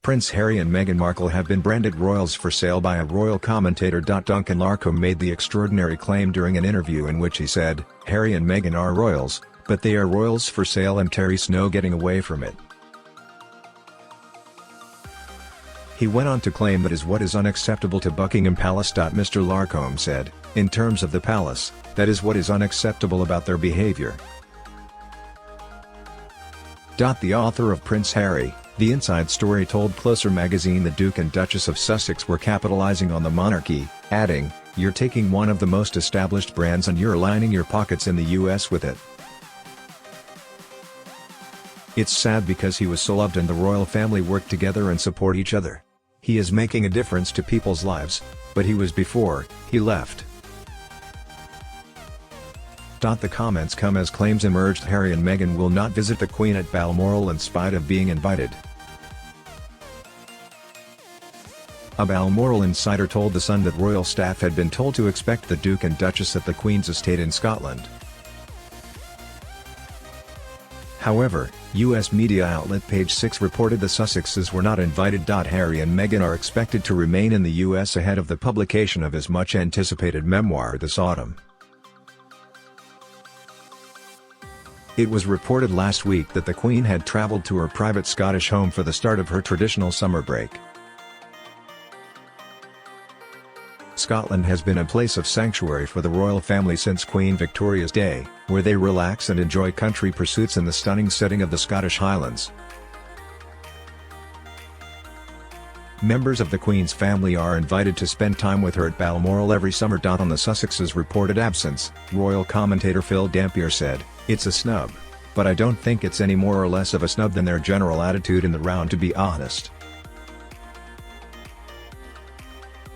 Prince Harry and Meghan Markle have been branded royals for sale by a royal commentator. Duncan Larcombe made the extraordinary claim during an interview in which he said, "Harry and Meghan are royals, but they are royals for sale and there's no getting away from it." He went on to claim that is what is unacceptable to Buckingham Palace. Mr. Larcombe said, "In terms of the palace, that is what is unacceptable about their behavior." The author of Prince Harry, The Inside Story told Closer magazine the Duke and Duchess of Sussex were capitalizing on the monarchy, adding, "You're taking one of the most established brands and you're lining your pockets in the US with it. It's sad because he was so loved and the royal family work together and support each other. He is making a difference to people's lives, but he was before he left." The comments come as claims emerged Harry and Meghan will not visit the Queen at Balmoral in spite of being invited. A Balmoral insider told The Sun that royal staff had been told to expect the Duke and Duchess at the Queen's estate in Scotland. However, US media outlet Page 6 reported the Sussexes were not invited. Harry and Meghan are expected to remain in the US ahead of the publication of his much-anticipated memoir this autumn. It was reported last week that the Queen had travelled to her private Scottish home for the start of her traditional summer break. Scotland has been a place of sanctuary for the royal family since Queen Victoria's day, where they relax and enjoy country pursuits in the stunning setting of the Scottish Highlands. Members of the Queen's family are invited to spend time with her at Balmoral every summer. On the Sussexes' reported absence, royal commentator Phil Dampier said, "It's a snub. But I don't think it's any more or less of a snub than their general attitude in the round, to be honest.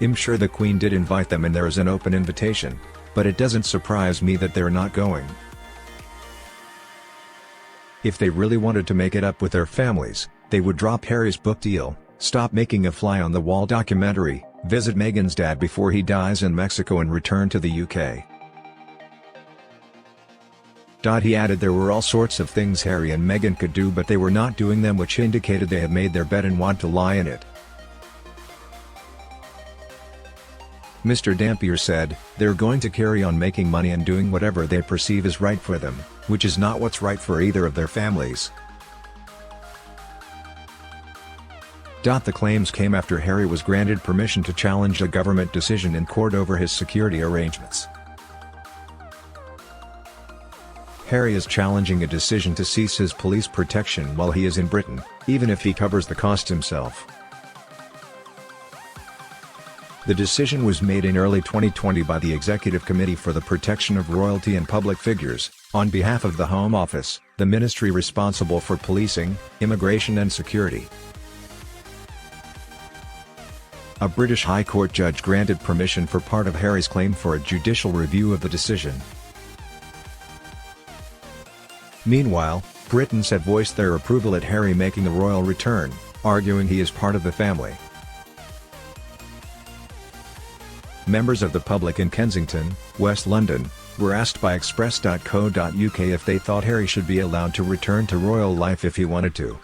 I'm sure the Queen did invite them and there is an open invitation, but it doesn't surprise me that they're not going. If they really wanted to make it up with their families, they would drop Harry's book deal, stop making a fly-on-the-wall documentary, visit Meghan's dad before he dies in Mexico and return to the UK." He added there were all sorts of things Harry and Meghan could do but they were not doing them, which indicated they had made their bed and want to lie in it. Mr. Dampier said, "They're going to carry on making money and doing whatever they perceive is right for them, which is not what's right for either of their families." The claims came after Harry was granted permission to challenge a government decision in court over his security arrangements. Harry is challenging a decision to cease his police protection while he is in Britain, even if he covers the cost himself. The decision was made in early 2020 by the Executive Committee for the Protection of Royalty and Public Figures, on behalf of the Home Office, the ministry responsible for policing, immigration and security. A British High Court judge granted permission for part of Harry's claim for a judicial review of the decision. Meanwhile, Britons have voiced their approval at Harry making a royal return, arguing he is part of the family. Members of the public in Kensington, West London, were asked by express.co.uk if they thought Harry should be allowed to return to royal life if he wanted to.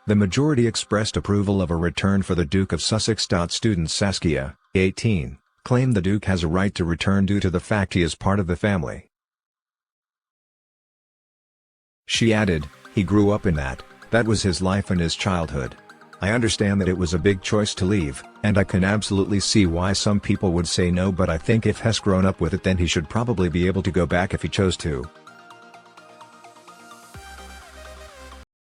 The majority expressed approval of a return for the Duke of Sussex. Student Saskia, 18, claimed the Duke has a right to return due to the fact he is part of the family. She added, "He grew up in that was his life and his childhood. I understand that it was a big choice to leave, and I can absolutely see why some people would say no, but I think if he's grown up with it then he should probably be able to go back if he chose to."